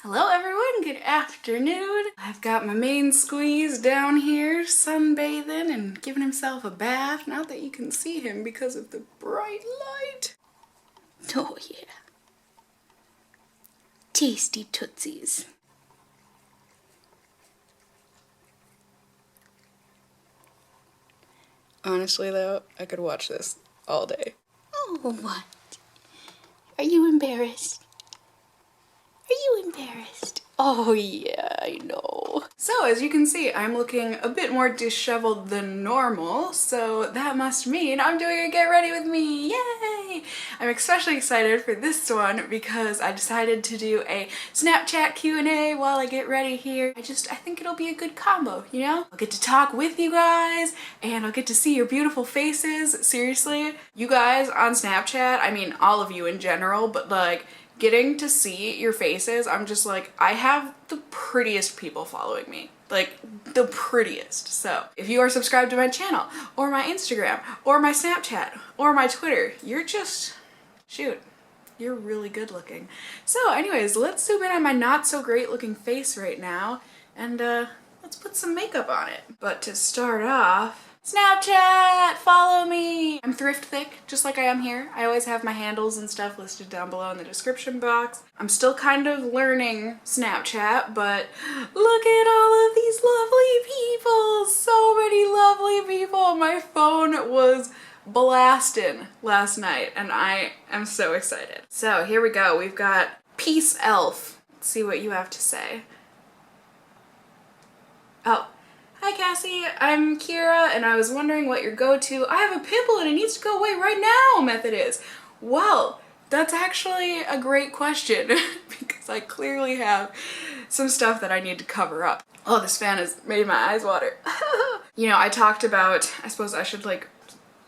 Hello everyone, good afternoon. I've got my main squeeze down here sunbathing and giving himself a bath. Not that you can see him because of the bright light. Oh yeah. Tasty tootsies. Honestly though, I could watch this all day. Oh, what? Are you embarrassed? Are you embarrassed? Oh yeah, I know. So as you can see, I'm looking a bit more disheveled than normal, so that must mean I'm doing a get ready with me, yay! I'm especially excited for this one because I decided to do a Snapchat Q&A while I get ready here. I think it'll be a good combo, you know? I'll get to talk with you guys, and I'll get to see your beautiful faces. Seriously, you guys on Snapchat, I mean all of you in general, but like, getting to see your faces, I'm just like, I have the prettiest people following me. Like, the prettiest. So, if you are subscribed to my channel, or my Instagram, or my Snapchat, or my Twitter, you're just, shoot, you're really good looking. So anyways, let's zoom in on my not so great looking face right now, and let's put some makeup on it. But to start off, Snapchat! Follow me! I'm thrift thick, just like I am here. I always have my handles and stuff listed down below in the description box. I'm still kind of learning Snapchat, but look at all of these lovely people! So many lovely people! My phone was blasting last night, and I am so excited. So here we go. We've got Peace Elf. Let's see what you have to say. Oh. Hi Cassie, I'm Kira, and I was wondering what your go-to I have a pimple and it needs to go away right now method is. Well, that's actually a great question because I clearly have some stuff that I need to cover up. Oh, this fan has made my eyes water. You know, I talked about, I suppose I should like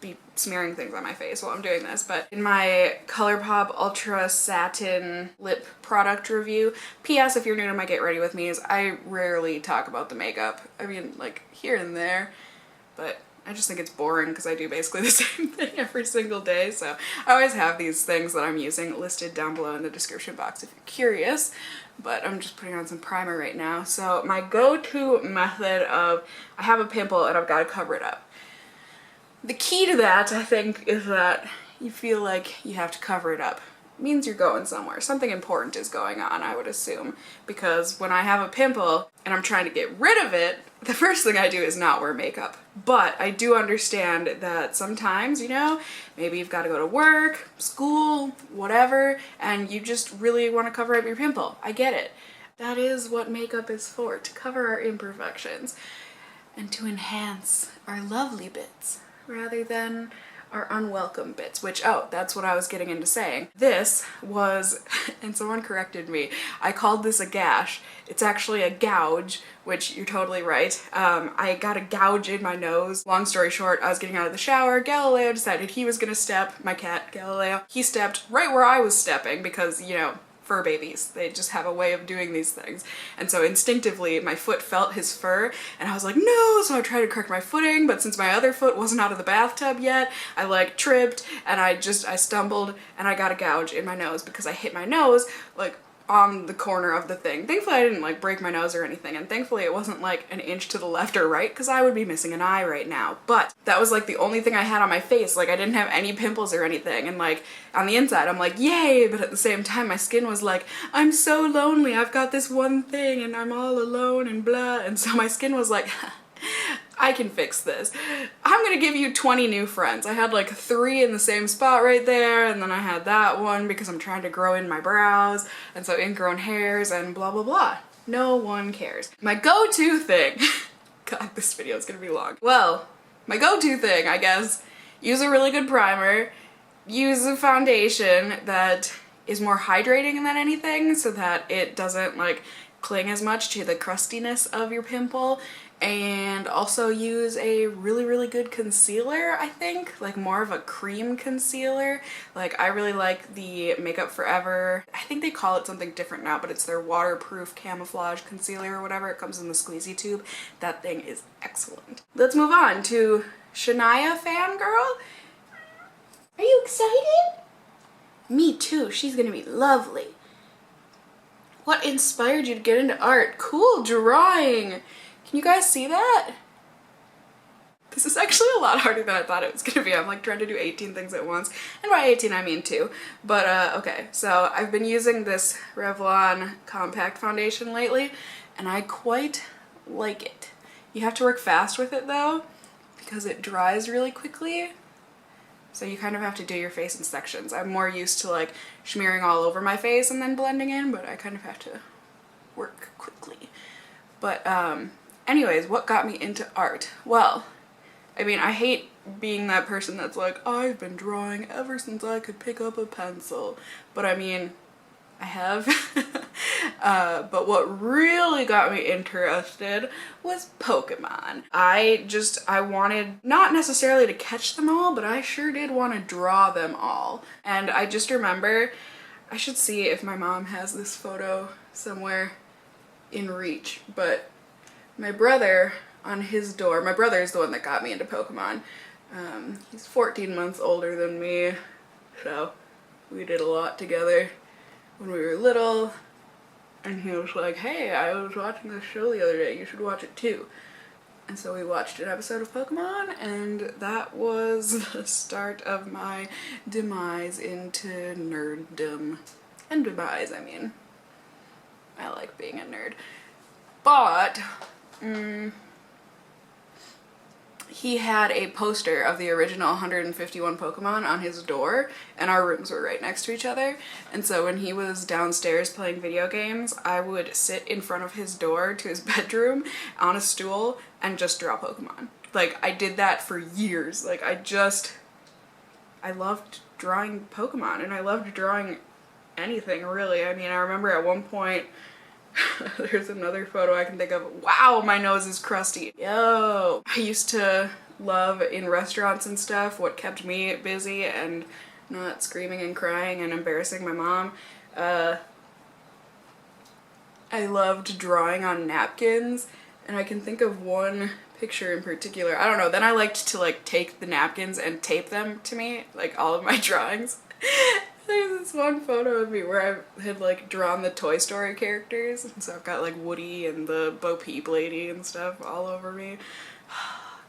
be smearing things on my face while I'm doing this, but in my ColourPop Ultra Satin Lip product review, P.S. if you're new to my Get Ready With Me's, I rarely talk about the makeup. I mean, like, here and there, but I just think it's boring because I do basically the same thing every single day, so I always have these things that I'm using listed down below in the description box if you're curious, but I'm just putting on some primer right now. So my go-to method of, I have a pimple and I've got to cover it up. The key to that, I think, is that you feel like you have to cover it up. It means you're going somewhere. Something important is going on, I would assume. Because when I have a pimple and I'm trying to get rid of it, the first thing I do is not wear makeup. But I do understand that sometimes, you know, maybe you've got to go to work, school, whatever, and you just really want to cover up your pimple. I get it. That is what makeup is for, to cover our imperfections and to enhance our lovely bits, rather than our unwelcome bits, which, oh, that's what I was getting into saying. This was, and someone corrected me, I called this a gash. It's actually a gouge, which you're totally right. I got a gouge in my nose. Long story short, I was getting out of the shower, Galileo decided he was gonna step, my cat, Galileo, he stepped right where I was stepping because, you know, fur babies. They just have a way of doing these things. And so instinctively my foot felt his fur and I was like, no! So I tried to correct my footing, but since my other foot wasn't out of the bathtub yet, I like tripped and I stumbled and I got a gouge in my nose because I hit my nose like on the corner of the thing. Thankfully I didn't like break my nose or anything, and thankfully it wasn't like an inch to the left or right because I would be missing an eye right now. But that was like the only thing I had on my face. Like I didn't have any pimples or anything, and like on the inside I'm like yay, but at the same time my skin was like, I'm so lonely, I've got this one thing and I'm all alone and blah, and so my skin was like I can fix this. I'm gonna give you 20 new friends. I had like 3 in the same spot right there, and then I had that one because I'm trying to grow in my brows, and so ingrown hairs and blah blah blah. No one cares. My go-to thing, God, this video is gonna be long. Well, my go-to thing, I guess, use a really good primer, use a foundation that is more hydrating than anything so that it doesn't like cling as much to the crustiness of your pimple, and also use a really good concealer, I think, like more of a cream concealer. Like I really like the Makeup Forever, I think they call it something different now, but it's their waterproof camouflage concealer or whatever. It comes in the squeezy tube. That thing is excellent. Let's move on to Shania Fangirl. Are you excited? Me too, she's gonna be lovely. What inspired you to get into art? Cool, drawing. Can you guys see that? This is actually a lot harder than I thought it was gonna be. I'm like trying to do 18 things at once. And by 18 I mean 2. But okay, so I've been using this Revlon compact foundation lately and I quite like it. You have to work fast with it though because it dries really quickly. So you kind of have to do your face in sections. I'm more used to like smearing all over my face and then blending in, but I kind of have to work quickly. But anyways, what got me into art? Well, I mean, I hate being that person that's like, I've been drawing ever since I could pick up a pencil. But I mean, I have. But what really got me interested was Pokemon. I wanted not necessarily to catch them all, but I sure did want to draw them all. And I just remember, I should see if my mom has this photo somewhere in reach, but my brother on his door, my brother is the one that got me into Pokemon. He's 14 months older than me, so we did a lot together when we were little, and he was like, hey, I was watching this show the other day, you should watch it too. And so we watched an episode of Pokemon, and that was the start of my demise into nerddom. And demise, I mean, I like being a nerd. But, he had a poster of the original 151 Pokemon on his door, and our rooms were right next to each other. And so when he was downstairs playing video games, I would sit in front of his door to his bedroom on a stool and just draw Pokemon. Like, I did that for years. Like, I loved drawing Pokemon, and I loved drawing anything, really. I mean, I remember at one point, there's another photo I can think of. Wow, my nose is crusty. Yo! I used to love in restaurants and stuff what kept me busy and not screaming and crying and embarrassing my mom. I loved drawing on napkins, and I can think of one picture in particular. I don't know, then I liked to like take the napkins and tape them to me, like all of my drawings. There's this one photo of me where I had like drawn the Toy Story characters, and so I've got like Woody and the Bo Peep lady and stuff all over me.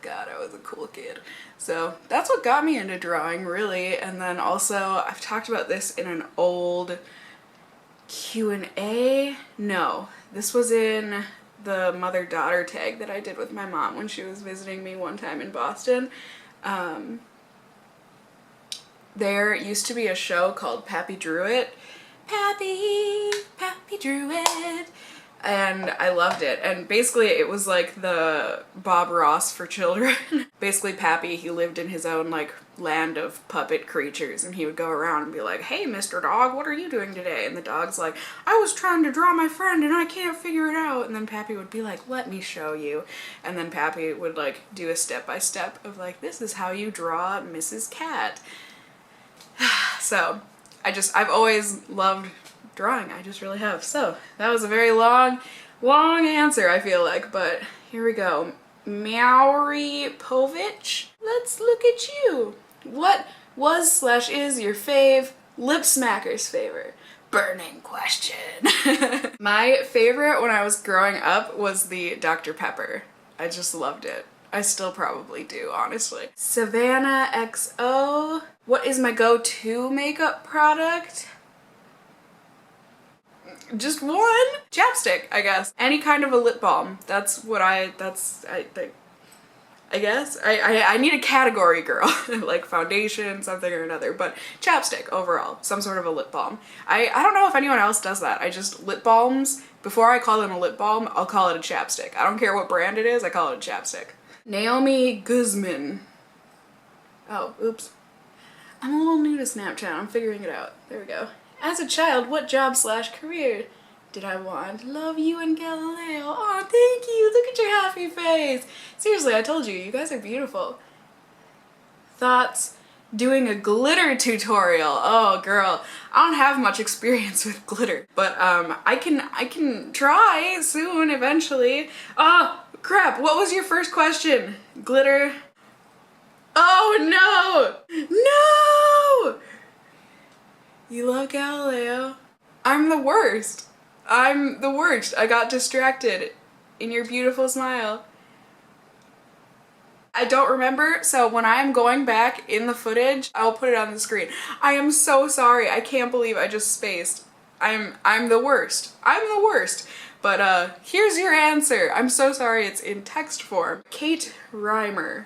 God, I was a cool kid. So that's what got me into drawing, really. And then also, I've talked about this in an old Q&A. No, this was in the mother-daughter tag that I did with my mom when she was visiting me one time in Boston. There used to be a show called Pappy Drew It. Pappy Drew It. And I loved it. And basically it was like the Bob Ross for children. Basically Pappy, he lived in his own like land of puppet creatures, and he would go around and be like, hey Mr. Dog, what are you doing today? And the dog's like, I was trying to draw my friend and I can't figure it out. And then Pappy would be like, let me show you. And then Pappy would like do a step-by-step of like, this is how you draw Mrs. Cat. So I've always loved drawing. I just really have. So that was a very long answer, I feel like, but here we go. Maury Povich, let's look at you. What was/is your fave lip smacker's favorite? Burning question. My favorite when I was growing up was the Dr. Pepper. I just loved it. I still probably do, honestly. Savannah XO. What is my go-to makeup product? Just one? Chapstick, I guess. Any kind of a lip balm. That's what I guess. I need a category, girl. Like foundation, something or another, but chapstick overall. Some sort of a lip balm. I don't know if anyone else does that. I just lip balms, before I call them a lip balm, I'll call it a chapstick. I don't care what brand it is, I call it a chapstick. Naomi Guzman. Oh, oops. I'm a little new to Snapchat. I'm figuring it out. There we go. As a child, what job/career did I want? Love you and Galileo. Oh, thank you. Look at your happy face. Seriously, I told you, you guys are beautiful. Thoughts? Doing a glitter tutorial. Oh, girl. I don't have much experience with glitter, but I can try soon, eventually. Oh, crap. What was your first question? Glitter? Oh, no! No! You love Galileo? I'm the worst. I'm the worst. I got distracted in your beautiful smile. I don't remember, so when I'm going back in the footage, I'll put it on the screen. I am so sorry. I can't believe I just spaced. I'm the worst. I'm the worst. But here's your answer. I'm so sorry it's in text form. Kate Reimer.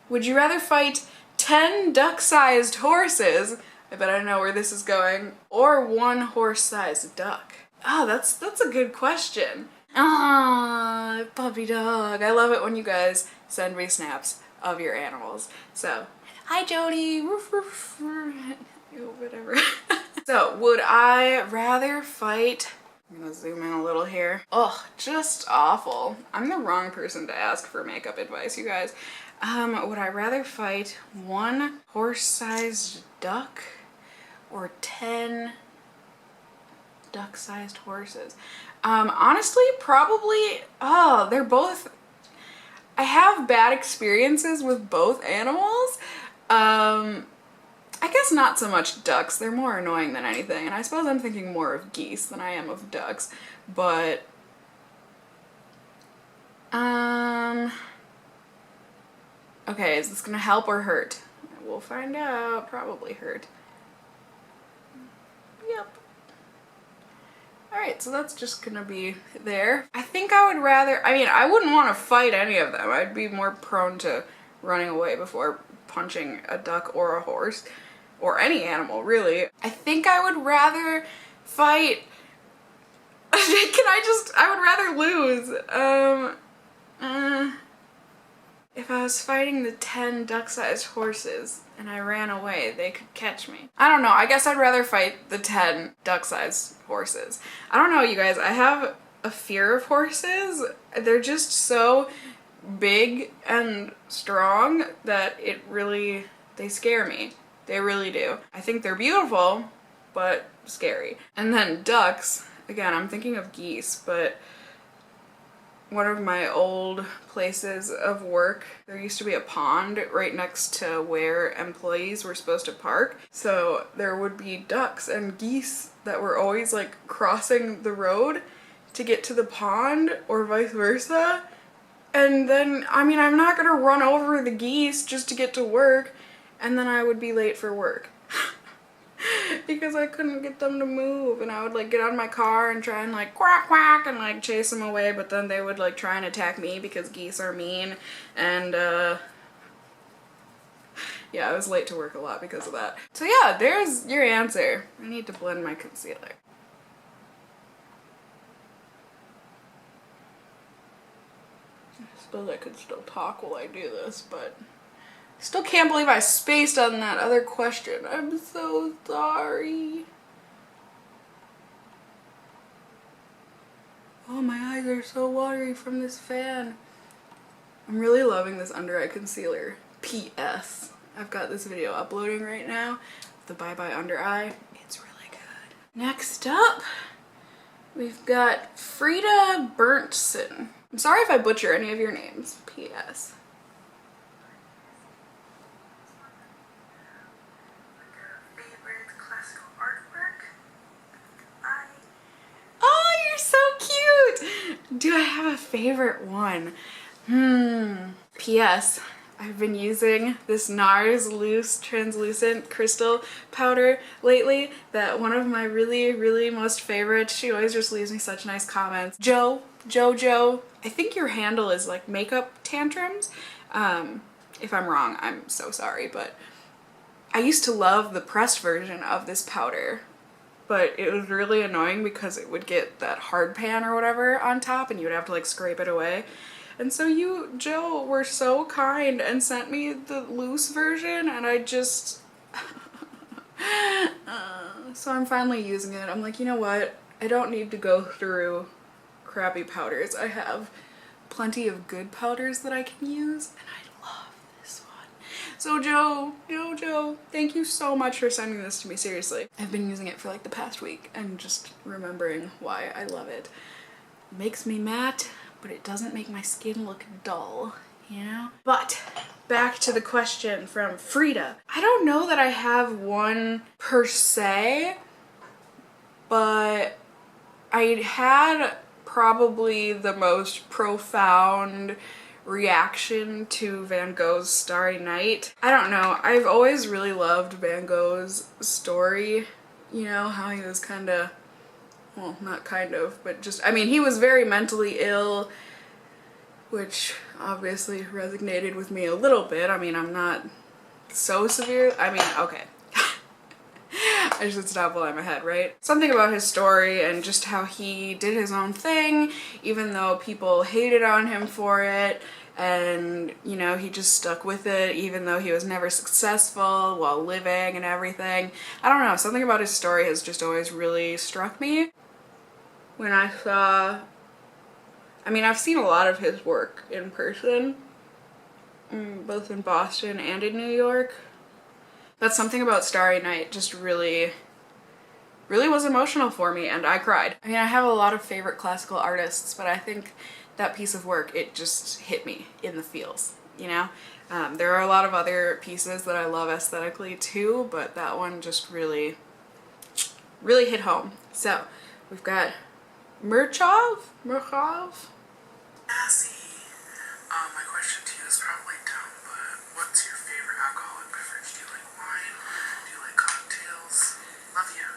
Would you rather fight 10 duck-sized horses? I bet I know where this is going. Or 1 horse-sized duck? Oh, that's a good question. Ah, puppy dog. I love it when you guys send me snaps of your animals. So, hi Jody. Roof, roof, roof. Whatever. So, would I rather fight... I'm gonna zoom in a little here. Oh, just awful. I'm the wrong person to ask for makeup advice, you guys. Would I rather fight 1 horse-sized duck or 10 duck-sized horses? Honestly, probably, they're both, I have bad experiences with both animals. I guess not so much ducks, they're more annoying than anything, and I suppose I'm thinking more of geese than I am of ducks, but, okay, is this gonna help or hurt? We'll find out, probably hurt. Yep. Alright, so that's just gonna be there. I think I would rather, I mean, I wouldn't want to fight any of them. I'd be more prone to running away before punching a duck or a horse. Or any animal, really. I think I would rather fight... I would rather lose. If I was fighting the 10 duck-sized horses and I ran away, they could catch me. I don't know, I guess I'd rather fight the 10 duck-sized horses. I don't know, you guys, I have a fear of horses. They're just so big and strong that they scare me. They really do. I think they're beautiful, but scary. And then ducks, again, I'm thinking of geese, but one of my old places of work, there used to be a pond right next to where employees were supposed to park. So there would be ducks and geese that were always like crossing the road to get to the pond or vice versa. And then, I mean, I'm not gonna run over the geese just to get to work, and then I would be late for work. Because I couldn't get them to move, and I would like get out of my car and try and like quack quack and like chase them away, but then they would like try and attack me because geese are mean, and yeah, I was late to work a lot because of that. So yeah, there's your answer. I need to blend my concealer. I suppose I could still talk while I do this, but still can't believe I spaced on that other question. I'm so sorry. Oh, my eyes are so watery from this fan. I'm really loving this under eye concealer. P.S. I've got this video uploading right now. The Bye Bye Under Eye. It's really good. Next up, we've got Frida Berntsen. I'm sorry if I butcher any of your names. P.S. Do I have a favorite one? P.S. I've been using this NARS Loose Translucent Crystal Powder lately that one of my really most favorites, she always just leaves me such nice comments. Jojo, I think your handle is like Makeup Tantrums. If I'm wrong, I'm so sorry, but I used to love the pressed version of this powder. But it was really annoying because it would get that hard pan or whatever on top and you would have to like scrape it away. And so you, Joe, were so kind and sent me the loose version, and I just... so I'm finally using it. I'm like, you know what? I don't need to go through crappy powders. I have plenty of good powders that I can use, and I love this one. So Joe, thank you so much for sending this to me, seriously. I've been using it for like the past week and just remembering why I love it. It makes me matte, but it doesn't make my skin look dull, you know? But back to the question from Frida. I don't know that I have one per se, but I had probably the most profound reaction to Van Gogh's Starry Night. I don't know, I've always really loved Van Gogh's story, you know, how he was kind of, well, not kind of, but just, I mean, he was very mentally ill, which obviously resonated with me a little bit. I mean, I'm not so severe, I mean, okay. I should stop while I'm ahead, right? Something about his story and just how he did his own thing, even though people hated on him for it, and, you know, he just stuck with it even though he was never successful while living and everything. I don't know, something about his story has just always really struck me. When I saw, I mean, I've seen a lot of his work in person, both in Boston and in New York. But something about Starry Night just really was emotional for me, and I cried. I mean, I have a lot of favorite classical artists, but I think that piece of work, it just hit me in the feels, you know? There are a lot of other pieces that I love aesthetically too, but that one just really hit home. So, we've got Murchov? Cassie, my question to you is probably dumb, but what's your favorite alcoholic beverage? Do you like wine? Do you like cocktails? Love you.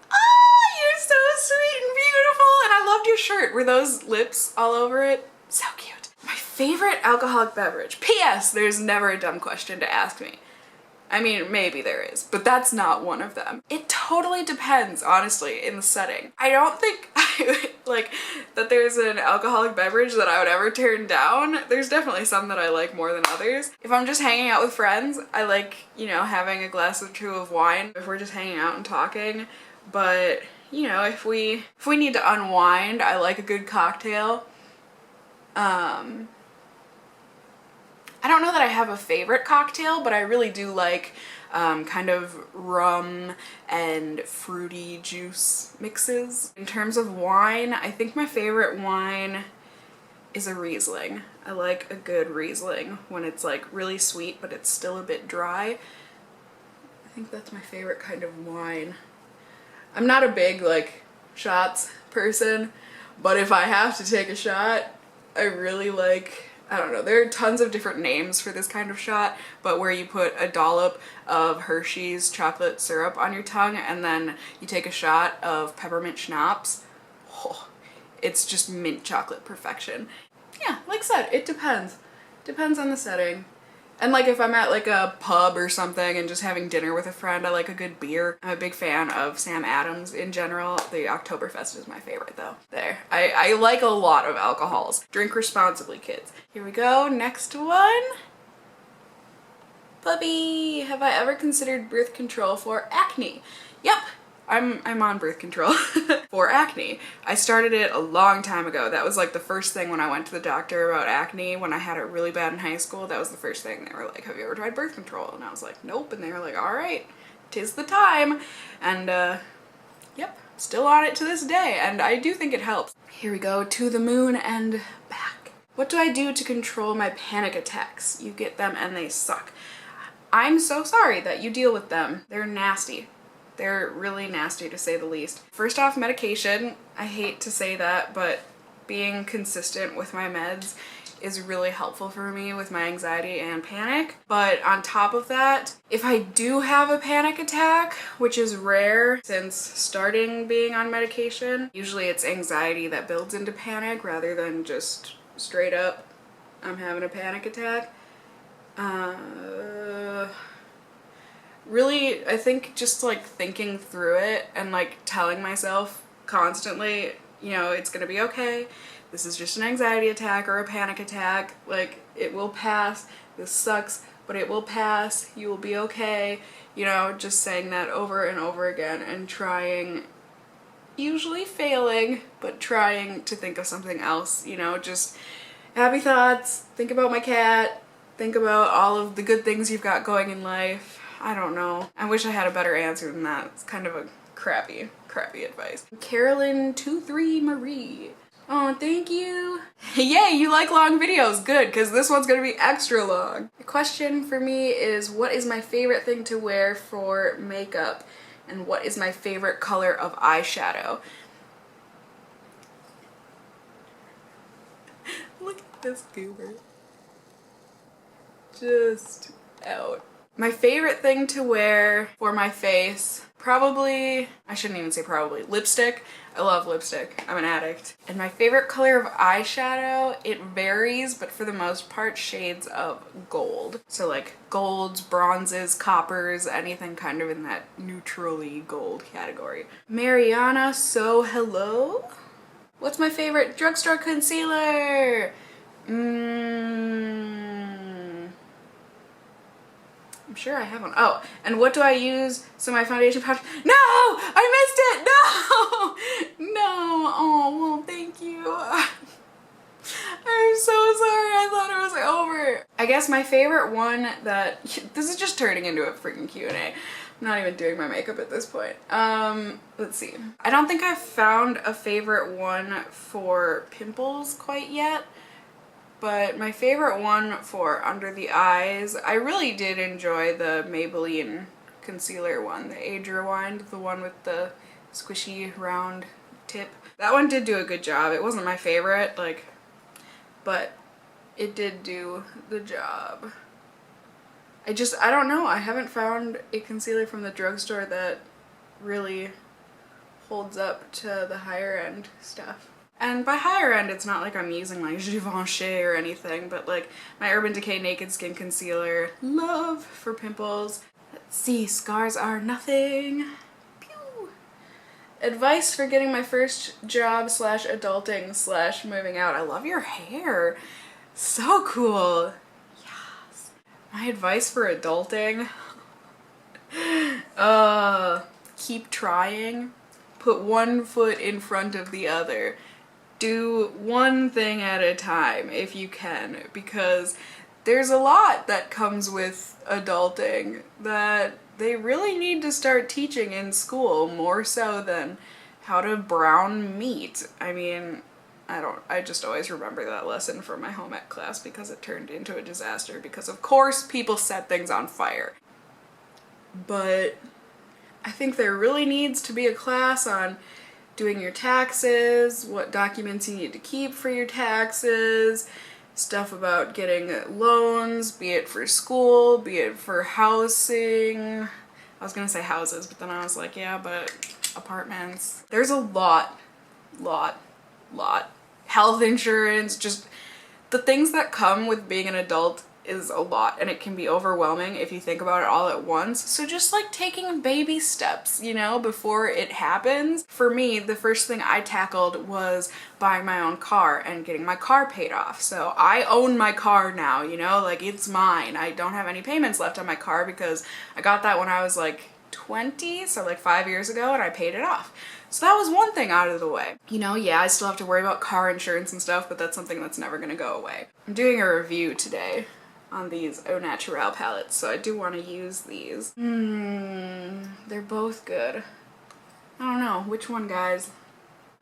Oh, you're so sweet and beautiful, and I loved your shirt. Were those lips all over it? So cute. My favorite alcoholic beverage. P.S. There's never a dumb question to ask me. I mean, maybe there is, but that's not one of them. It totally depends, honestly, in the setting. I don't think like that there's an alcoholic beverage that I would ever turn down. There's definitely some that I like more than others. If I'm just hanging out with friends, I like, you know, having a glass or two of wine if we're just hanging out and talking. But, you know, if we need to unwind, I like a good cocktail. I don't know that I have a favorite cocktail, but I really do like kind of rum and fruity juice mixes. In terms of wine, I think my favorite wine is a Riesling. I like a good Riesling when it's like really sweet, but it's still a bit dry. I think that's my favorite kind of wine. I'm not a big like shots person, but if I have to take a shot, I really like, I don't know, there are tons of different names for this kind of shot, but where you put a dollop of Hershey's chocolate syrup on your tongue and then you take a shot of peppermint schnapps. Oh, it's just mint chocolate perfection. Yeah, like I said, it depends. Depends on the setting. And like if I'm at like a pub or something and just having dinner with a friend, I like a good beer. I'm a big fan of Sam Adams in general. The Oktoberfest is my favorite though. There. I like a lot of alcohols. Drink responsibly, kids. Here we go, next one. Puppy, have I ever considered birth control for acne? Yep, I'm on birth control for acne. I started it a long time ago. That was like the first thing when I went to the doctor about acne when I had it really bad in high school. That was the first thing. They were like, have you ever tried birth control? And I was like, nope. And they were like, all right, 'tis the time. And yep, still on it to this day. And I do think it helps. Here we go, to the moon and back. What do I do to control my panic attacks? You get them and they suck. I'm so sorry that you deal with them. They're nasty. They're really nasty to say the least. First off, medication. I hate to say that, but being consistent with my meds is really helpful for me with my anxiety and panic. But on top of that, if I do have a panic attack, which is rare since starting being on medication, usually it's anxiety that builds into panic rather than just straight up, I'm having a panic attack. Really, I think just like thinking through it and like telling myself constantly, you know, it's gonna be okay. This is just an anxiety attack or a panic attack. Like, it will pass. This sucks, but it will pass. You will be okay. You know, just saying that over and over again and trying, usually failing, but trying to think of something else, you know, just happy thoughts, think about my cat, think about all of the good things you've got going in life. I don't know. I wish I had a better answer than that. It's kind of a crappy advice. Carolyn23 Marie. Oh, thank you. Yay, you like long videos. Good, because this one's gonna be extra long. The question for me is, what is my favorite thing to wear for makeup? And what is my favorite color of eyeshadow? This goober. Just out. My favorite thing to wear for my face, probably, I shouldn't even say probably, lipstick. I love lipstick. I'm an addict. And my favorite color of eyeshadow, it varies, but for the most part, shades of gold. So like golds, bronzes, coppers, anything kind of in that neutrally gold category. Mariana, so hello? What's my favorite drugstore concealer? I'm sure I have one. Oh, and what do I use? So my foundation powder. No! I missed it! No! No! Oh, well, thank you. I'm so sorry. I thought it was over. I guess my favorite one that... This is just turning into a freaking Q&A. I'm not even doing my makeup at this point. Let's see. I don't think I've found a favorite one for pimples quite yet. But my favorite one for under the eyes, I really did enjoy the Maybelline concealer one, the Age Rewind, the one with the squishy round tip. That one did do a good job. It wasn't my favorite, like, but it did do the job. I don't know. I haven't found a concealer from the drugstore that really holds up to the higher end stuff. And by higher end, it's not like I'm using like Givenchy or anything, but like my Urban Decay Naked Skin Concealer, love for pimples. Let's see, scars are nothing. Pew! Advice for getting my first job / adulting / moving out. I love your hair. So cool. Yes. My advice for adulting? Keep trying. Put one foot in front of the other. Do one thing at a time if you can, because there's a lot that comes with adulting that they really need to start teaching in school, more so than how to brown meat. I mean, I just always remember that lesson from my home ec class because it turned into a disaster because of course people set things on fire. But I think there really needs to be a class on doing your taxes, what documents you need to keep for your taxes, stuff about getting loans, be it for school, be it for housing. I was gonna say houses, but then I was like, yeah, but apartments. There's a lot. Health insurance, just the things that come with being an adult is a lot, and it can be overwhelming if you think about it all at once. So just like taking baby steps, you know, before it happens. For me, the first thing I tackled was buying my own car and getting my car paid off. So I own my car now, you know, like it's mine. I don't have any payments left on my car because I got that when I was like 20, so like 5 years ago, and I paid it off. So that was one thing out of the way. You know, yeah, I still have to worry about car insurance and stuff, but that's something that's never gonna go away. I'm doing a review today on these Au Naturel palettes, so I do want to use these. They're both good. I don't know, which one, guys?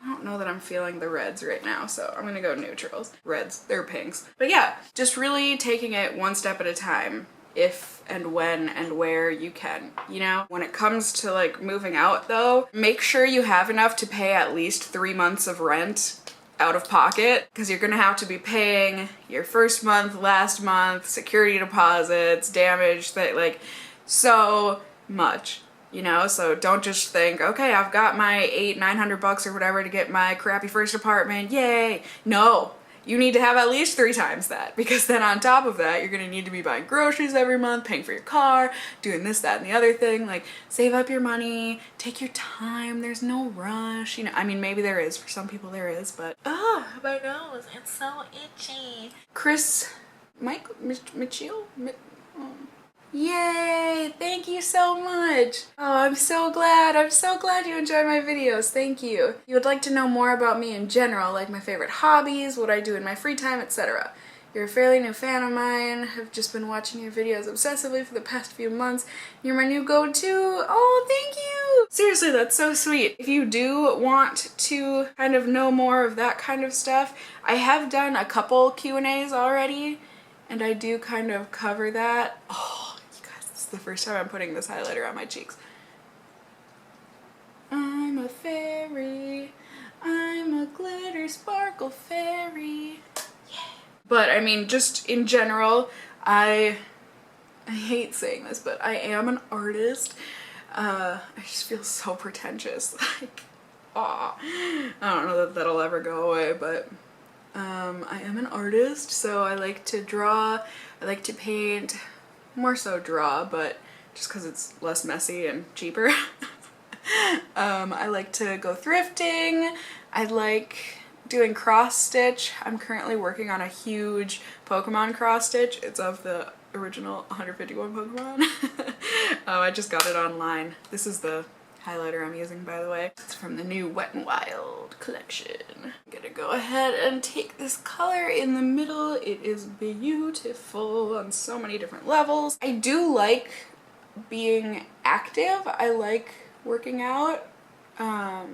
I don't know that I'm feeling the reds right now, so I'm gonna go neutrals. Reds, they're pinks. But yeah, just really taking it one step at a time, if and when and where you can, you know? When it comes to like moving out though, make sure you have enough to pay at least 3 months of rent out of pocket, because you're gonna have to be paying your first month, last month, security deposits, damage, like so much, you know? So don't just think, okay, I've got my $900 or whatever to get my crappy first apartment, yay. No, you need to have at least 3 times that, because then on top of that, you're gonna need to be buying groceries every month, paying for your car, doing this, that, and the other thing. Like, save up your money, take your time, there's no rush, you know? I mean, maybe there is, for some people there is, but my nose, it's so itchy. Mitchell? Yay! Thank you so much! Oh, I'm so glad you enjoyed my videos, thank you. If you would like to know more about me in general, like my favorite hobbies, what I do in my free time, etc. You're a fairly new fan of mine, I've just been watching your videos obsessively for the past few months. You're my new go-to. Oh, thank you! Seriously, that's so sweet. If you do want to kind of know more of that kind of stuff, I have done a couple Q&As already, and I do kind of cover that. Oh, you guys, this is the first time I'm putting this highlighter on my cheeks. I'm a fairy. I'm a glitter sparkle fairy. Yeah. But I mean, just in general, I hate saying this, but I am an artist. I just feel so pretentious. Like, aw. I don't know that that'll ever go away, but I am an artist, so I like to draw, I like to paint, more so draw, but just because it's less messy and cheaper. I like to go thrifting. I like doing cross stitch. I'm currently working on a huge Pokemon cross stitch. It's of the original 151 Pokemon. I just got it online. This is the highlighter I'm using, by the way. It's from the new Wet n Wild collection. I'm gonna go ahead and take this color in the middle. It is beautiful on so many different levels. I do like being active. I like working out. I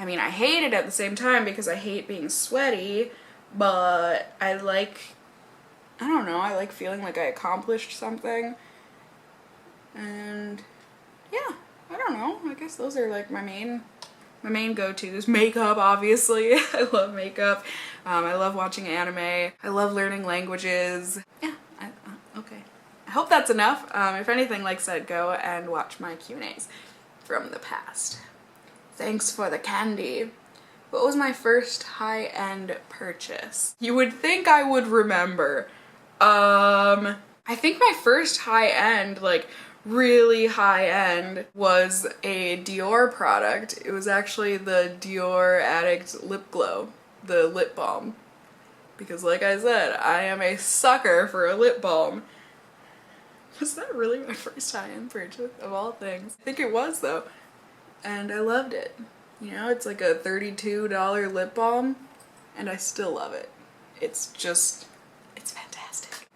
mean, I hate it at the same time because I hate being sweaty, but I don't know, I like feeling like I accomplished something. And yeah, I don't know, I guess those are like my main go-tos. Makeup, obviously. I love makeup. I love watching anime. I love learning languages. Yeah, okay. I hope that's enough. If anything, like I said, go and watch my Q&As from the past. Thanks for the candy. What was my first high-end purchase? You would think I would remember. I think my first high-end, like really high-end, was a Dior product. It was actually the Dior Addict Lip Glow, the lip balm. Because like I said, I am a sucker for a lip balm. Was that really my first high-end purchase of all things? I think it was though. And I loved it. You know, it's like a $32 lip balm and I still love it. It's fantastic.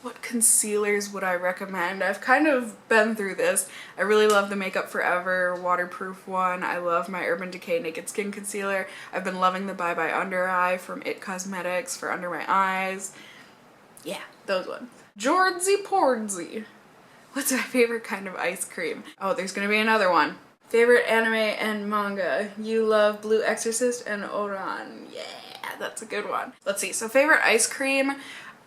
What concealers would I recommend? I've kind of been through this. I really love the Makeup Forever waterproof one. I love my Urban Decay Naked Skin Concealer. I've been loving the Bye Bye Under Eye from IT Cosmetics for under my eyes. Yeah, those ones. Georgie Porgy. What's my favorite kind of ice cream? Oh, there's gonna be another one. Favorite anime and manga. You love Blue Exorcist and Oran. Yeah, that's a good one. Let's see, so favorite ice cream.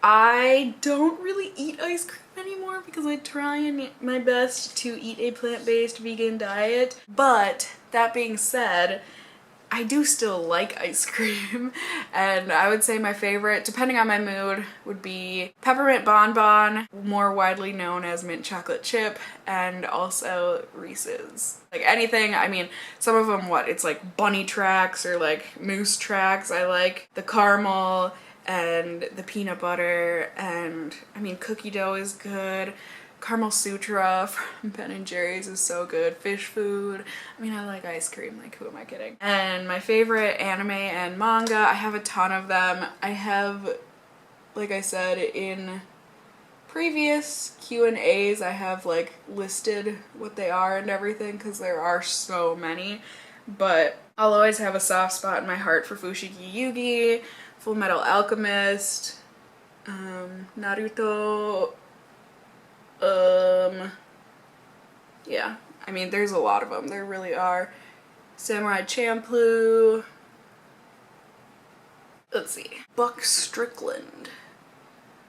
I don't really eat ice cream anymore because I try and my best to eat a plant-based vegan diet. But that being said, I do still like ice cream, and I would say my favorite, depending on my mood, would be Peppermint Bonbon, more widely known as Mint Chocolate Chip, and also Reese's. Like anything, I mean, some of them, it's like Bunny Tracks or like Moose Tracks. I like the caramel and the peanut butter, and I mean, cookie dough is good. Caramel Sutra from Ben & Jerry's is so good. Fish food. I mean, I like ice cream. Like, who am I kidding? And my favorite anime and manga, I have a ton of them. I have, like I said, in previous Q&As, I have, like, listed what they are and everything because there are so many. But I'll always have a soft spot in my heart for Fushigi Yugi, Full Metal Alchemist, Naruto. Yeah, I mean, there's a lot of them. There really are. Samurai Champloo. Let's see. Buck Strickland.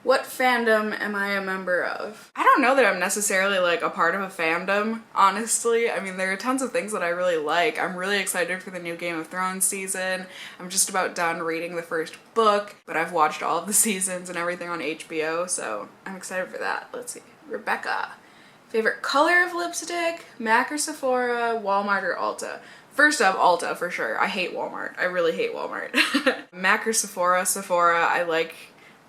What fandom am I a member of? I don't know that I'm necessarily like a part of a fandom, honestly. I mean, there are tons of things that I really like. I'm really excited for the new Game of Thrones season. I'm just about done reading the first book, but I've watched all of the seasons and everything on HBO, so I'm excited for that. Let's see. Rebecca. Favorite color of lipstick? MAC or Sephora, Walmart or Ulta? First up, Ulta for sure. I hate Walmart. I really hate Walmart. MAC or Sephora? Sephora. I like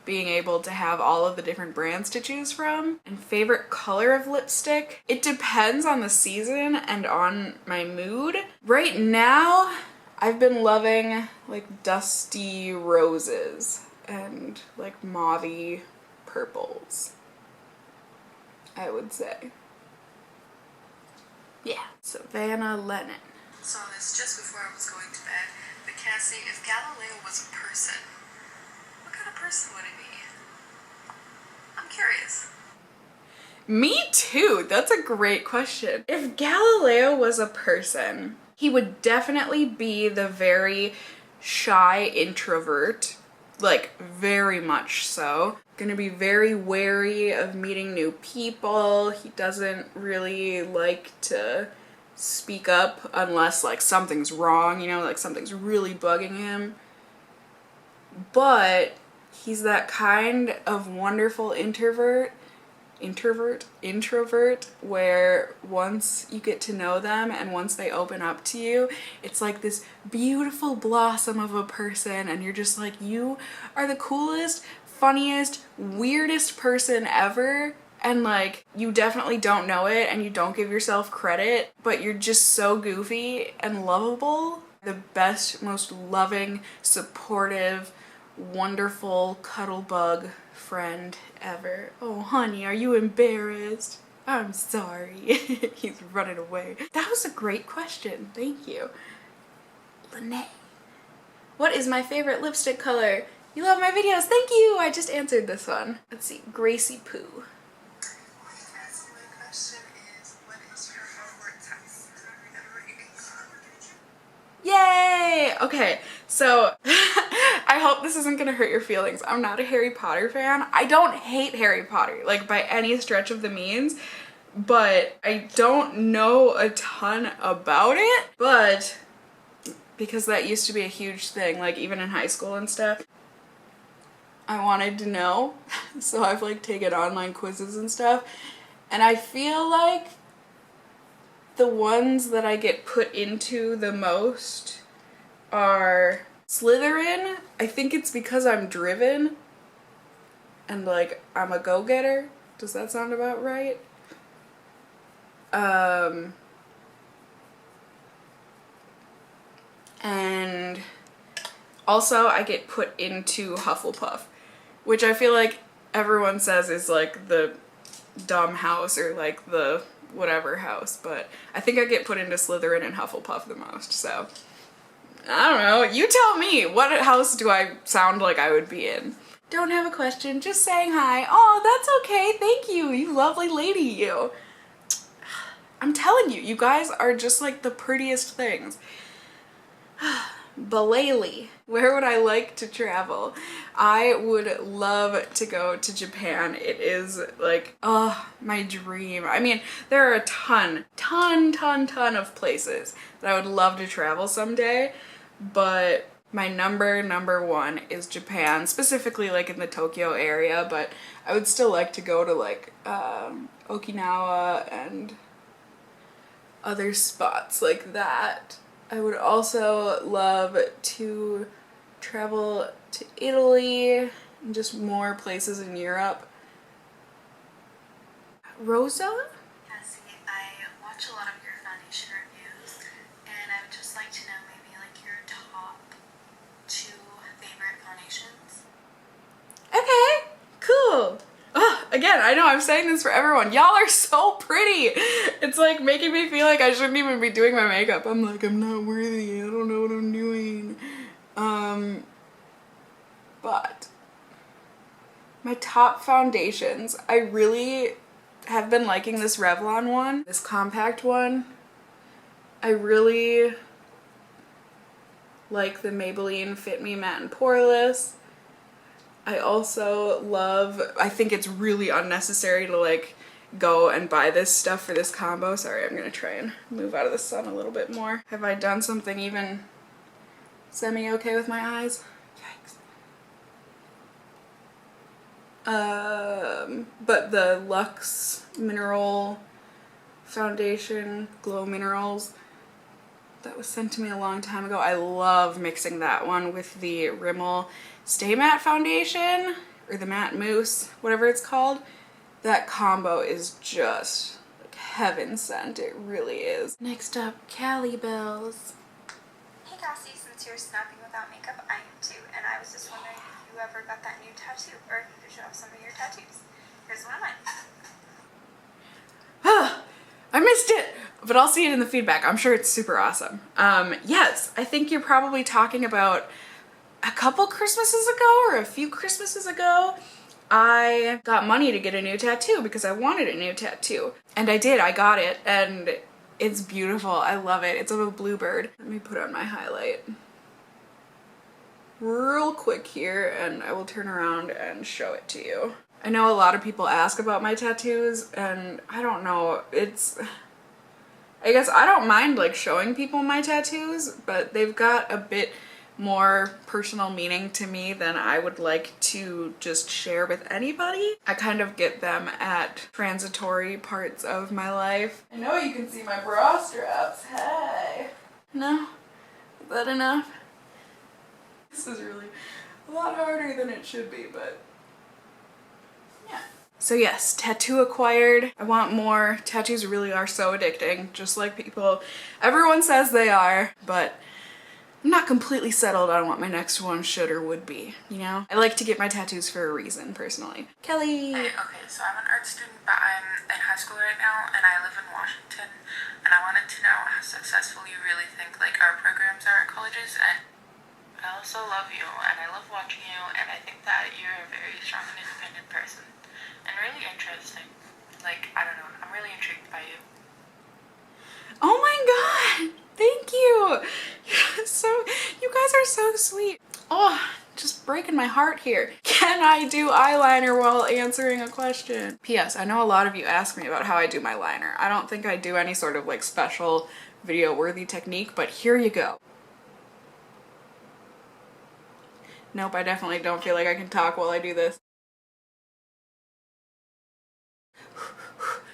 being able to have all of the different brands to choose from. And favorite color of lipstick? It depends on the season and on my mood. Right now, I've been loving like dusty roses and like mauvey purples, I would say. Yeah. Savannah Lennon. Saw this just before I was going to bed. But Cassie, if Galileo was a person, what kind of person would he be? I'm curious. Me too. That's a great question. If Galileo was a person, he would definitely be the very shy introvert, like very much so. Gonna be very wary of meeting new people. He doesn't really like to speak up unless like something's wrong, you know, like something's really bugging him. But he's that kind of wonderful introvert where once you get to know them and once they open up to you, it's like this beautiful blossom of a person, and you're just like, you are the coolest, funniest, weirdest person ever. And like, you definitely don't know it and you don't give yourself credit, but you're just so goofy and lovable. The best, most loving, supportive, wonderful cuddle bug friend ever. Oh honey, are you embarrassed? I'm sorry. He's running away. That was a great question. Thank you. Lene. What is my favorite lipstick color? You love my videos. Thank you. I just answered this one. Let's see. Gracie Poo. Yay! Okay, so I hope this isn't gonna hurt your feelings. I'm not a Harry Potter fan. I don't hate Harry Potter, like by any stretch of the means, but I don't know a ton about it. But because that used to be a huge thing, like even in high school and stuff, I wanted to know. So I've like taken online quizzes and stuff, and I feel like the ones that I get put into the most are Slytherin. I think it's because I'm driven and like I'm a go-getter. Does that sound about right? And also I get put into Hufflepuff, which I feel like everyone says is like the dumb house or like the whatever house, but I think I get put into Slytherin and Hufflepuff the most, so I don't know. You tell me, what house do I sound like I would be in? Don't have a question, just saying hi. Oh, that's okay, thank you, you lovely lady, you. I'm telling you, you guys are just like the prettiest things. Balele. Where would I like to travel? I would love to go to Japan. It is like, oh, my dream. I mean, there are a ton of places that I would love to travel someday, but my number one is Japan, specifically like in the Tokyo area, but I would still like to go to like Okinawa and other spots like that. I would also love to travel to Italy and just more places in Europe. Rosa? Cassie, I watch a lot of your foundation reviews, and I would just like to know maybe like your top 2 favorite foundations. Okay, cool. Oh, again, I know I'm saying this for everyone. Y'all are so pretty. It's like making me feel like I shouldn't even be doing my makeup. I'm like, I'm not worthy. I don't know what I'm doing. But my top foundations, I really have been liking this Revlon one, this compact one. I really like the Maybelline Fit Me Matte and Poreless. I also love, I think it's really unnecessary to like go and buy this stuff for this combo. Sorry, I'm gonna try and move out of the sun a little bit more. Have I done something even semi-okay with my eyes? Yikes. But the Luxe Mineral Foundation, Glow Minerals, that was sent to me a long time ago. I love mixing that one with the Rimmel Stay Matte Foundation, or the Matte Mousse, whatever it's called. That combo is just like heaven sent. It really is. Next up, Callie Bells. Hey Cassie, since you're snapping without makeup, I am too, and I was just wondering if you ever got that new tattoo, or if you could show off some of your tattoos. Here's one of mine. I missed it, but I'll see it in the feedback. I'm sure it's super awesome. Yes, I think you're probably talking about a couple Christmases ago or a few Christmases ago. I got money to get a new tattoo because I wanted a new tattoo. And I did, I got it, and it's beautiful. I love it. It's of a bluebird. Let me put on my highlight. real quick here and I will turn around and show it to you. I know a lot of people ask about my tattoos and I don't know, I guess I don't mind like showing people my tattoos, but they've got a bit more personal meaning to me than I would like to just share with anybody. I kind of get them at transitory parts of my life. I know you can see my bra straps, hey! No? Is that enough? This is really a lot harder than it should be, but yeah. So yes, tattoo acquired. I want more. Tattoos really are so addicting, just like everyone says they are, but I'm not completely settled on what my next one should or would be, you know? I like to get my tattoos for a reason, personally. Kelly! Hey, okay, so I'm an art student, but I'm in high school right now, and I live in Washington, and I wanted to know how successful you really think, like, art programs are at colleges, and I also love you, and I love watching you, and I think that you're a very strong and independent person, and really interesting. Like, I don't know, I'm really intrigued by you. Oh my god! Thank you! You guys are so sweet. Oh, just breaking my heart here. Can I do eyeliner while answering a question? P.S. I know a lot of you ask me about how I do my liner. I don't think I do any sort of like special video-worthy technique, but here you go. Nope, I definitely don't feel like I can talk while I do this.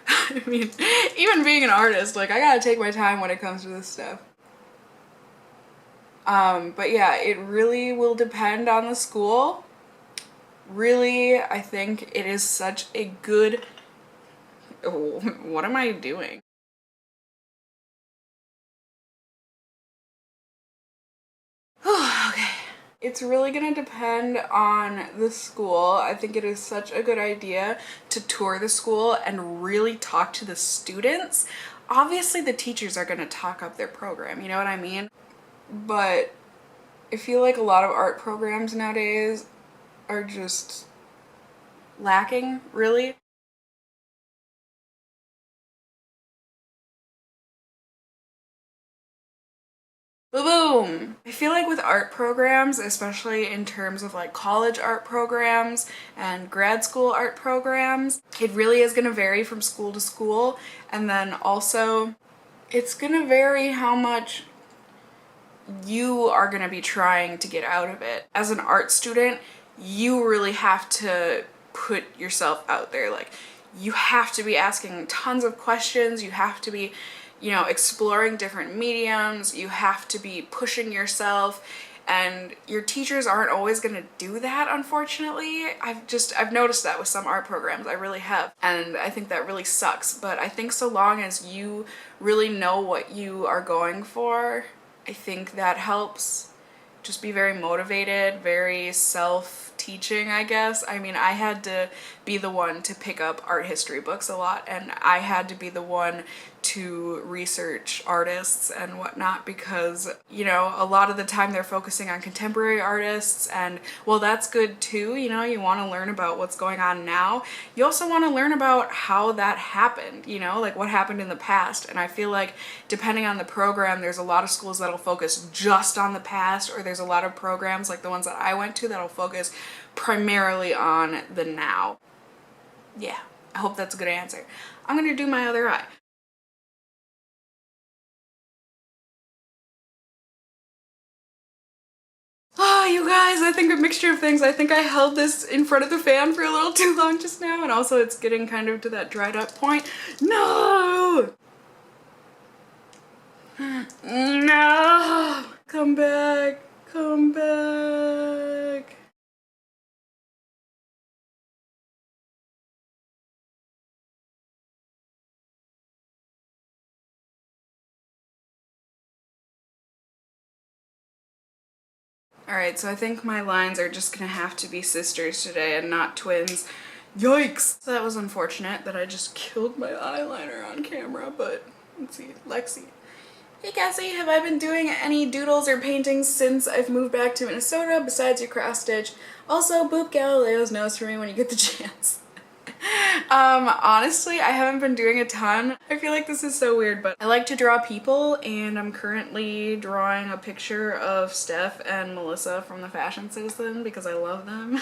I mean, even being an artist, like I gotta take my time when it comes to this stuff. But yeah, it really will depend on the school. Really, I think it is such a good... Oh, what am I doing? Okay. It's really gonna depend on the school. I think it is such a good idea to tour the school and really talk to the students. Obviously the teachers are gonna talk up their program, you know what I mean? But I feel like a lot of art programs nowadays are just lacking, really. Boom! I feel like with art programs, especially in terms of like college art programs and grad school art programs, it really is going to vary from school to school, and then also it's going to vary how much you are going to be trying to get out of it. As an art student, you really have to put yourself out there. Like, you have to be asking tons of questions, you have to be, you know, exploring different mediums, you have to be pushing yourself, and your teachers aren't always going to do that, unfortunately. I've noticed that with some art programs, I really have, and I think that really sucks. But I think so long as you really know what you are going for, I think that helps. Just be very motivated, very self-teaching, I guess. I mean, I had to be the one to pick up art history books a lot, and I had to be the one to research artists and whatnot, because, you know, a lot of the time they're focusing on contemporary artists, and well, that's good too, you know, you want to learn about what's going on now. You also want to learn about how that happened, you know, like what happened in the past. And I feel like depending on the program, there's a lot of schools that'll focus just on the past, or there's a lot of programs like the ones that I went to that'll focus primarily on the now. Yeah, I hope that's a good answer. I'm gonna do my other eye. Oh, you guys, I think a mixture of things. I think I held this in front of the fan for a little too long just now, and also it's getting kind of to that dried up point. No! No! Come back. Come back. Alright, so I think my lines are just gonna have to be sisters today and not twins. Yikes! That was unfortunate that I just killed my eyeliner on camera, but let's see. Lexi. Hey Cassie, have I been doing any doodles or paintings since I've moved back to Minnesota besides your cross stitch? Also, boop Galileo's nose for me when you get the chance. Honestly, I haven't been doing a ton. I feel like this is so weird, but I like to draw people, and I'm currently drawing a picture of Steph and Melissa from the Fashion Citizen because I love them.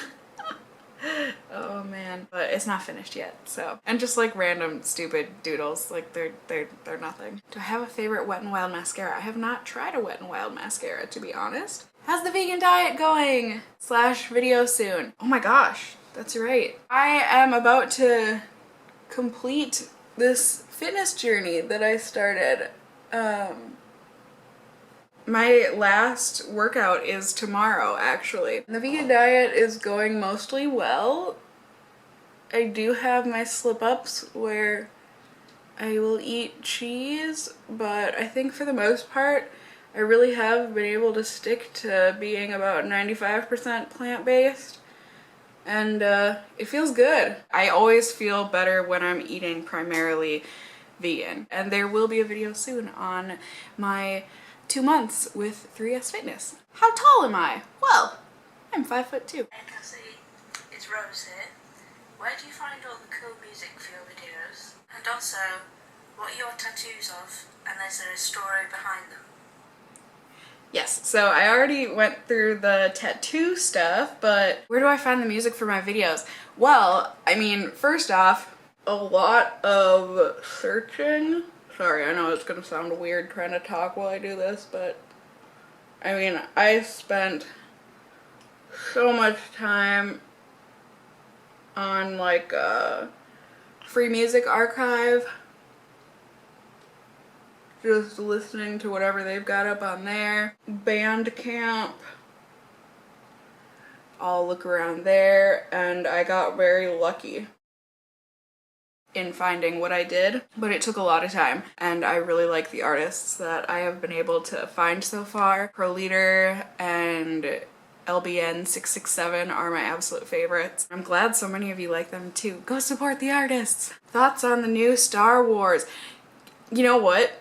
Oh man, but it's not finished yet, so. And just like random stupid doodles, like they're nothing. Do I have a favorite Wet n Wild mascara? I have not tried a Wet n Wild mascara, to be honest. How's the vegan diet going? / video soon. Oh my gosh, that's right. I am about to complete this fitness journey that I started. My last workout is tomorrow, actually. The vegan diet is going mostly well. I do have my slip-ups where I will eat cheese, but I think for the most part, I really have been able to stick to being about 95% plant-based, and it feels good. I always feel better when I'm eating primarily vegan, and there will be a video soon on my 2 months with 3S Fitness. How tall am I? Well, I'm 5'2". Hey Cassie, it's Rose here. Where do you find all the cool music for your videos? And also, what are your tattoos of? And is there a story behind them? Yes, so I already went through the tattoo stuff, but where do I find the music for my videos? Well, I mean, first off, a lot of searching. Sorry, I know it's gonna sound weird trying to talk while I do this, but I mean, I spent so much time on like Free Music Archive, just listening to whatever they've got up on there. Bandcamp, I'll look around there, and I got very lucky in finding what I did, but it took a lot of time, and I really like the artists that I have been able to find so far. Pro Leader and LBN 667 are my absolute favorites. I'm glad so many of you like them too. Go support the artists! Thoughts on the new Star Wars? You know what?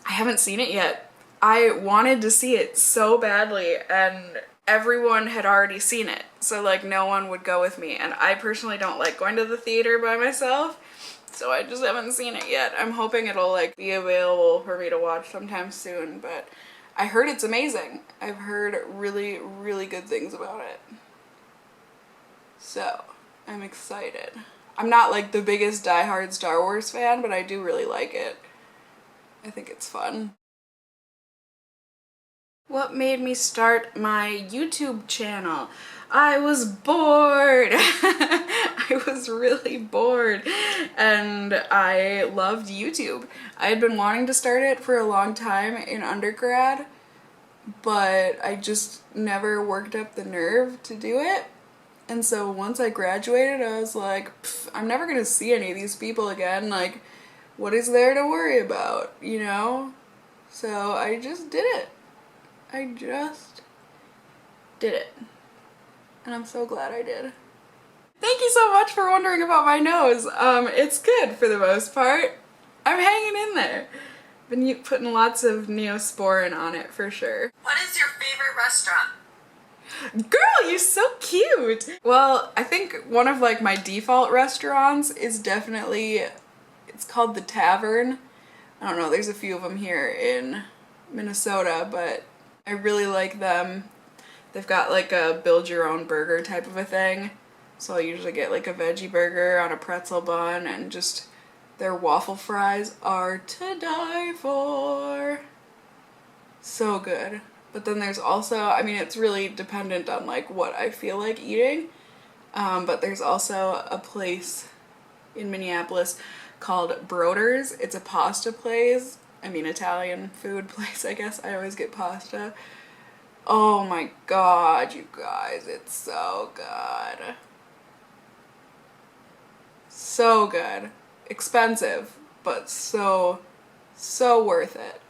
I haven't seen it yet. I wanted to see it so badly, and everyone had already seen it, so like no one would go with me, and I personally don't like going to the theater by myself, so I just haven't seen it yet. I'm hoping it'll like be available for me to watch sometime soon, but I heard it's amazing. I've heard really, really good things about it, so I'm excited. I'm not like the biggest diehard Star Wars fan, but I do really like it. I think it's fun. What made me start my YouTube channel? I was bored. I was really bored, and I loved YouTube. I had been wanting to start it for a long time in undergrad, but I just never worked up the nerve to do it. And so once I graduated, I was like, I'm never gonna see any of these people again. Like, what is there to worry about, you know? So I just did it. I just did it. And I'm so glad I did. Thank you so much for wondering about my nose. It's good for the most part. I'm hanging in there. Been putting lots of Neosporin on it for sure. What is your favorite restaurant? Girl, you're so cute! Well, I think one of like my default restaurants is definitely, it's called The Tavern. I don't know, there's a few of them here in Minnesota, but I really like them. They've got like a build your own burger type of a thing. So I usually get like a veggie burger on a pretzel bun, and just their waffle fries are to die for. So good. But then there's also, I mean, it's really dependent on like what I feel like eating. But there's also a place in Minneapolis called Broder's. It's a pasta place. I mean, Italian food place, I guess. I always get pasta. Oh my god, you guys, it's so good. So good. Expensive, but so worth it.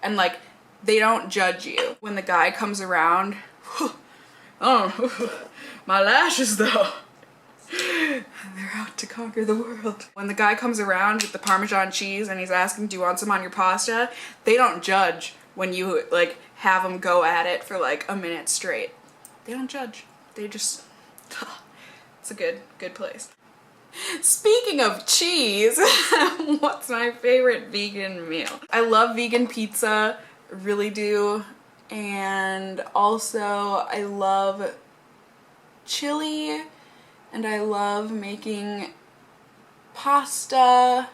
And like, they don't judge you. When the guy comes around, oh, my lashes though. They're out to conquer the world. When the guy comes around with the Parmesan cheese and he's asking, do you want some on your pasta? They don't judge when you like have them go at it for like a minute straight. They don't judge. They just, It's a good place. Speaking of cheese, what's my favorite vegan meal? I love vegan pizza, really do. And also I love chili, and I love making pasta.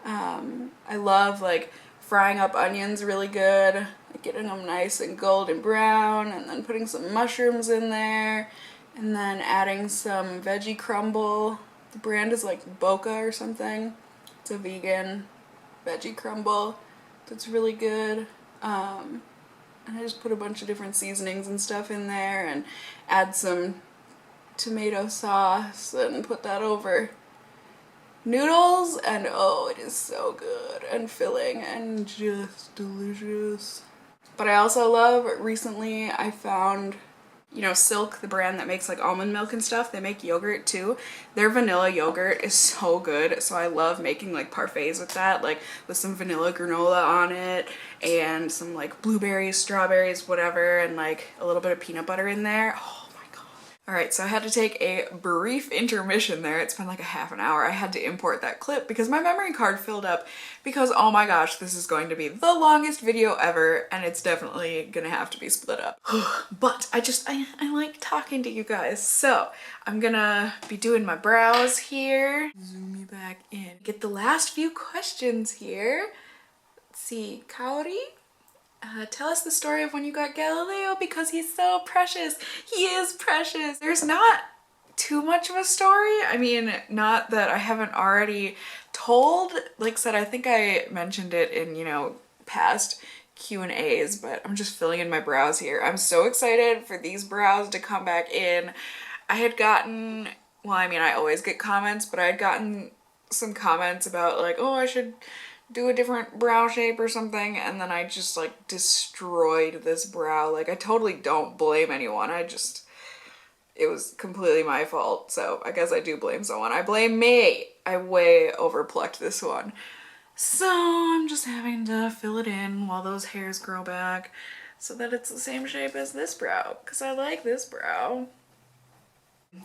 I love like frying up onions really good, like getting them nice and golden brown, and then putting some mushrooms in there, and then adding some veggie crumble. The brand is like Boca or something. It's a vegan veggie crumble that's really good. And I just put a bunch of different seasonings and stuff in there and add some tomato sauce and put that over noodles, and oh, it is so good and filling and just delicious. But I also love, recently I found, you know, Silk, the brand that makes like almond milk and stuff, they make yogurt too. Their vanilla yogurt is so good, so I love making like parfaits with that, like with some vanilla granola on it and some like blueberries, strawberries, whatever, and like a little bit of peanut butter in there. Oh, alright, so I had to take a brief intermission there. It's been like a half an hour. I had to import that clip because my memory card filled up because, oh my gosh, this is going to be the longest video ever, and it's definitely gonna have to be split up. But I like talking to you guys, so I'm gonna be doing my brows here. Zoom me back in. Get the last few questions here. Let's see, Kaori? Tell us the story of when you got Galileo, because he's so precious. He is precious. There's not too much of a story. I mean, not that I haven't already told. Like I said, I think I mentioned it in, you know, past Q&As, but I'm just filling in my brows here. I'm so excited for these brows to come back in. I had gotten, well, I mean, I always get comments, but I had gotten some comments about like, oh, I should do a different brow shape or something, and then I just like destroyed this brow. Like, I totally don't blame anyone. It was completely my fault, so I guess I do blame someone. I blame me. I way overplucked this one. So I'm just having to fill it in while those hairs grow back so that it's the same shape as this brow, because I like this brow.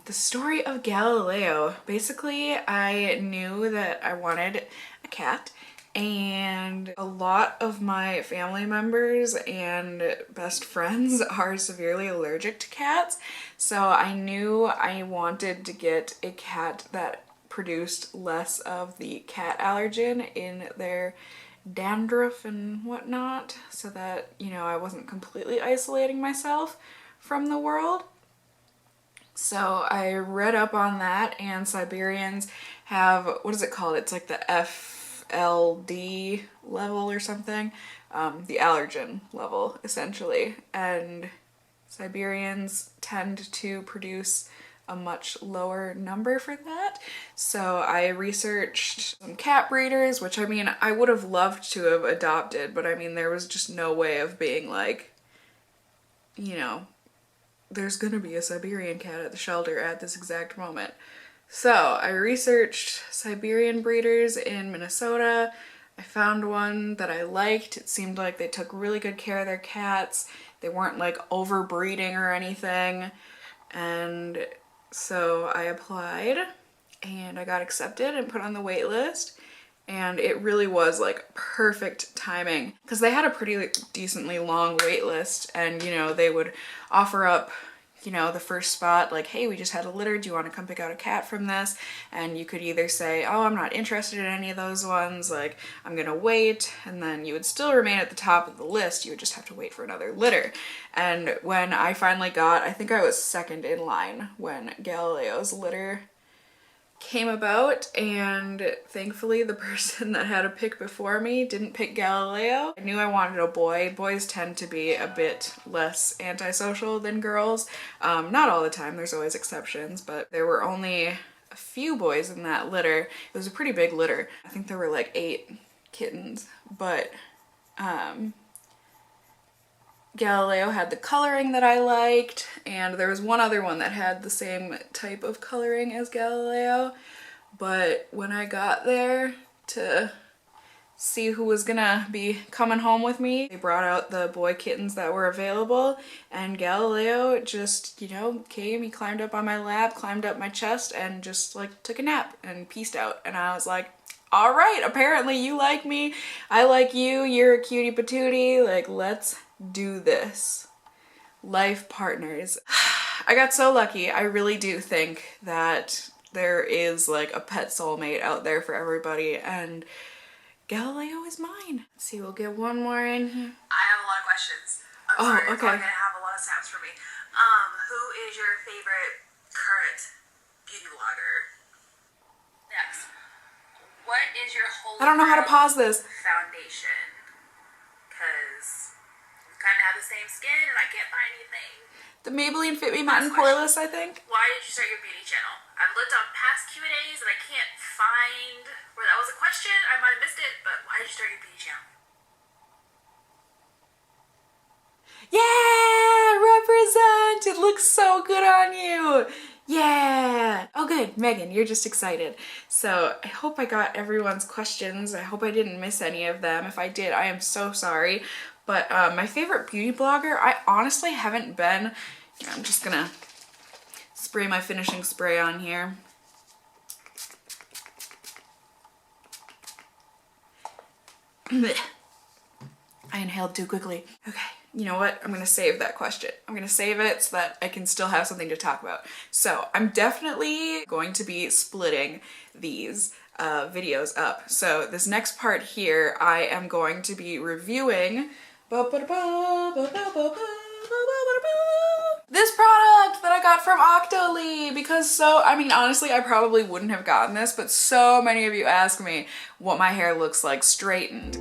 The story of Galileo. Basically, I knew that I wanted a cat, and a lot of my family members and best friends are severely allergic to cats, so I knew I wanted to get a cat that produced less of the cat allergen in their dandruff and whatnot, so that, you know, I wasn't completely isolating myself from the world. So I read up on that, and Siberians have, what is it called? It's like the FLD level or something, the allergen level essentially, and Siberians tend to produce a much lower number for that. So I researched some cat breeders, which, I mean, I would have loved to have adopted, but I mean, there was just no way of being like, you know, there's gonna be a Siberian cat at the shelter at this exact moment. So I researched Siberian breeders in Minnesota. I found one that I liked. It seemed like they took really good care of their cats. They weren't like overbreeding or anything. And so I applied and I got accepted and put on the wait list. And it really was like perfect timing because they had a pretty decently long wait list, and, you know, they would offer up, you know, the first spot, like, hey, we just had a litter, do you want to come pick out a cat from this? And you could either say, oh, I'm not interested in any of those ones, like, I'm gonna wait, and then you would still remain at the top of the list. You would just have to wait for another litter. And when I finally got, I think I was second in line when Galileo's litter came about, and thankfully the person that had a pick before me didn't pick Galileo. I knew I wanted a boy. Boys tend to be a bit less antisocial than girls. Not all the time, there's always exceptions, but there were only a few boys in that litter. It was a pretty big litter. I think there were like 8 kittens, but Galileo had the coloring that I liked, and there was one other one that had the same type of coloring as Galileo, but when I got there to see who was gonna be coming home with me. They brought out the boy kittens that were available, and Galileo just, you know, came, he climbed up on my lap, climbed up my chest, and just like took a nap and peaced out. And I was like, all right, apparently you like me, I like you, you're a cutie patootie, like let's do this. Life partners. I got so lucky. I really do think that there is like a pet soulmate out there for everybody, and Galileo is mine. Let's see, we'll get one more in here. I have a lot of questions. I'm sorry, you're probably gonna have a lot of snaps for me. Who is your favorite current beauty blogger? Next. What is your holy I don't know how to grail pause this. foundation? Because we kind of have the same skin and I can't find anything. The Maybelline Fit Me Matte and Poreless, I think. Why did you start your beauty channel? I've looked on past Q&As and I can't find where that was a question. I might have missed it, but why did you start your beauty channel? Yeah, represent. It looks so good on you. Yeah. Oh good, Megan, you're just excited. So I hope I got everyone's questions. I hope I didn't miss any of them. If I did, I am so sorry. But my favorite beauty blogger, I honestly haven't been, I'm just gonna spray my finishing spray on here. I inhaled too quickly. Okay, you know what? I'm gonna save that question. I'm gonna save it so that I can still have something to talk about. So I'm definitely going to be splitting these videos up. So this next part here, I am going to be reviewing this product that I got from Octoly, because I mean, honestly, I probably wouldn't have gotten this, but so many of you ask me what my hair looks like straightened.